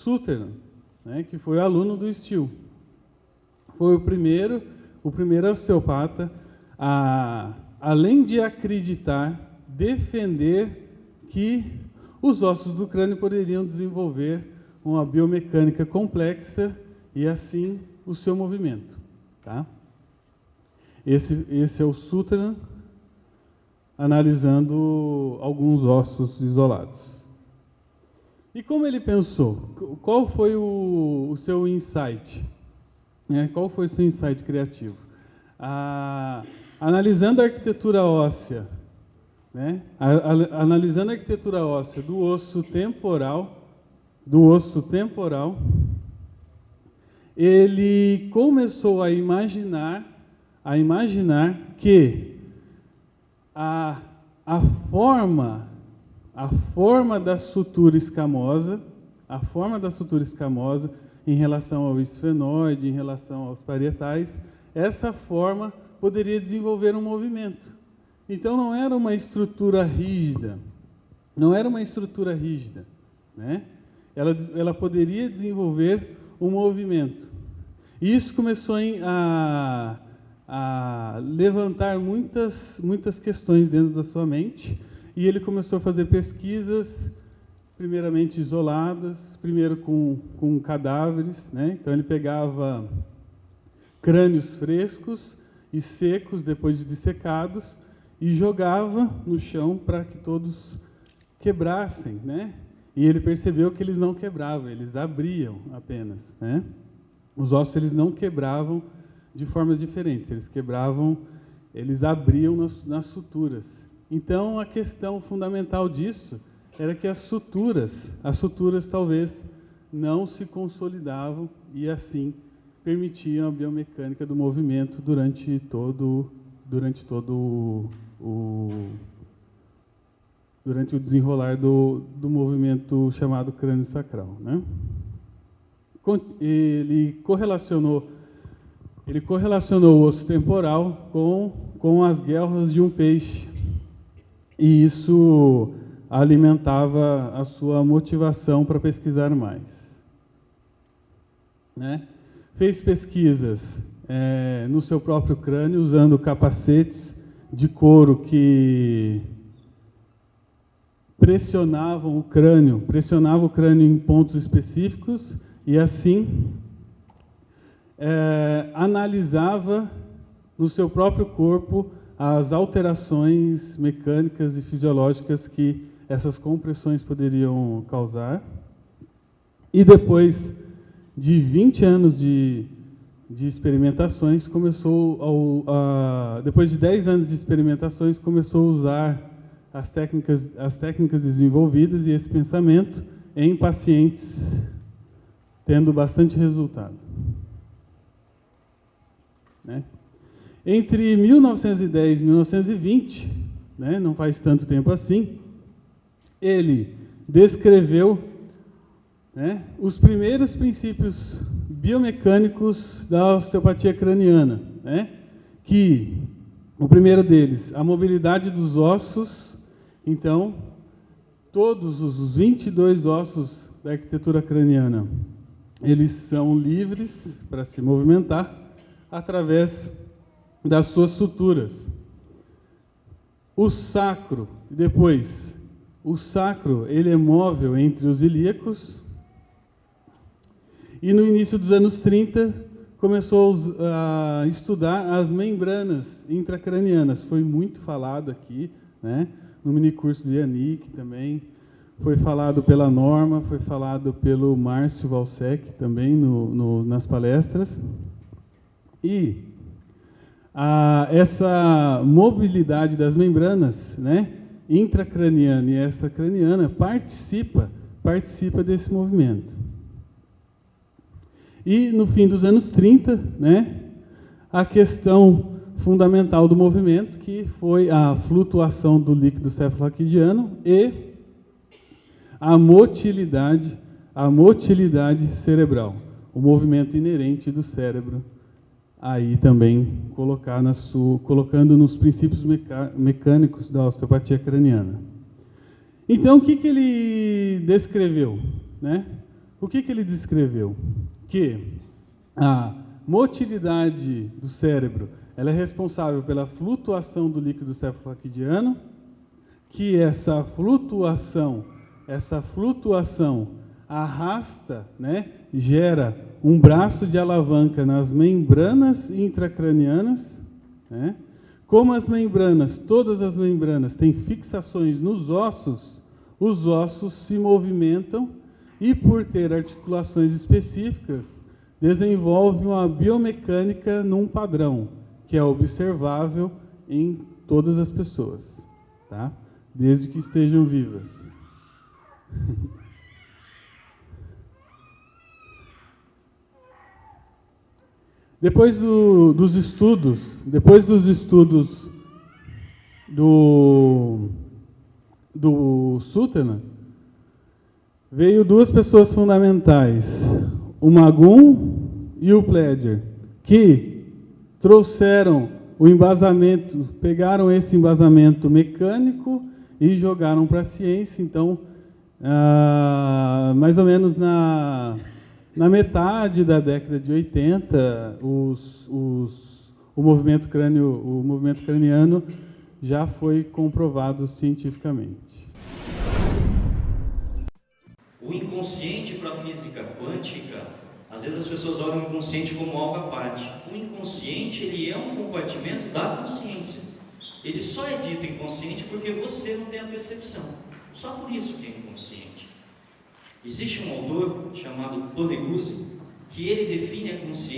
Sutherland, né, que foi aluno do Still. Foi o primeiro osteopata a, além de acreditar, defender que os ossos do crânio poderiam desenvolver uma biomecânica complexa e, assim, o seu movimento. Tá? Esse é o Sutherland analisando alguns ossos isolados. E como ele pensou? Qual foi o seu insight? Qual foi o seu insight criativo? Analisando a arquitetura óssea, analisando a arquitetura óssea do osso temporal, ele começou a imaginar que a forma da sutura escamosa, em relação ao esfenoide, em relação aos parietais, essa forma poderia desenvolver um movimento. Então não era uma estrutura rígida, né? Ela poderia desenvolver um movimento. E isso começou a levantar muitas questões dentro da sua mente, e ele começou a fazer pesquisas, primeiramente isoladas, primeiro com cadáveres, né? Então ele pegava crânios frescos e secos, depois de dissecados, e jogava no chão para que todos quebrassem, né? E ele percebeu que eles não quebravam, eles abriam apenas, né? Os ossos eles não quebravam de formas diferentes, eles abriam nas suturas. Então a questão fundamental disso era que as suturas talvez não se consolidavam e assim permitiam a biomecânica do movimento durante todo o desenrolar do movimento chamado crânio sacral, né? Ele correlacionou o osso temporal com as guelras de um peixe, e isso alimentava a sua motivação para pesquisar mais, né? Fez pesquisas no seu próprio crânio, usando capacetes de couro que pressionavam o crânio em pontos específicos, e assim analisava no seu próprio corpo as alterações mecânicas e fisiológicas que essas compressões poderiam causar. E depois de 20 anos de experimentações, depois de 10 anos de experimentações, começou a usar as técnicas desenvolvidas e esse pensamento em pacientes, tendo bastante resultado, né? Entre 1910 e 1920, né, não faz tanto tempo assim, ele descreveu, né, os primeiros princípios biomecânicos da osteopatia craniana, né, que o primeiro deles, a mobilidade dos ossos. Então, todos os 22 ossos da arquitetura craniana, eles são livres para se movimentar através das suas suturas. O sacro, ele é móvel entre os ilíacos, e no início dos anos 30 começou a estudar as membranas intracranianas. Foi muito falado aqui, né, no minicurso de Yannick também, foi falado pela Norma, foi falado pelo Márcio Valsec também nas palestras. E essa mobilidade das membranas, né, intracraniana e extracraniana participa desse movimento. E no fim dos anos 30, né, a questão fundamental do movimento, que foi a flutuação do líquido cefaloraquidiano e a motilidade cerebral, o movimento inerente do cérebro, aí também colocando nos princípios mecânicos da osteopatia craniana. Então, o que ele descreveu, né? O que ele descreveu? Que a motilidade do cérebro ela é responsável pela flutuação do líquido cefalorraquidiano, que essa flutuação arrasta, né, gera um braço de alavanca nas membranas intracranianas, né? Como as membranas, todas as membranas têm fixações nos ossos, os ossos se movimentam e, por ter articulações específicas, desenvolvem uma biomecânica num padrão, que é observável em todas as pessoas, tá? Desde que estejam vivas. Depois dos estudos do Sutherland, veio duas pessoas fundamentais, o Magun e o Pledger, que trouxeram o embasamento, pegaram esse embasamento mecânico e jogaram para a ciência. Então, mais ou menos na metade da década de 80, o movimento craniano já foi comprovado cientificamente. O inconsciente para a física quântica, às vezes as pessoas olham o inconsciente como algo à parte. O inconsciente, ele é um compartimento da consciência. Ele só é dito inconsciente porque você não tem a percepção. Só por isso que é inconsciente. Existe um autor chamado Toneguzzi que ele define a consciência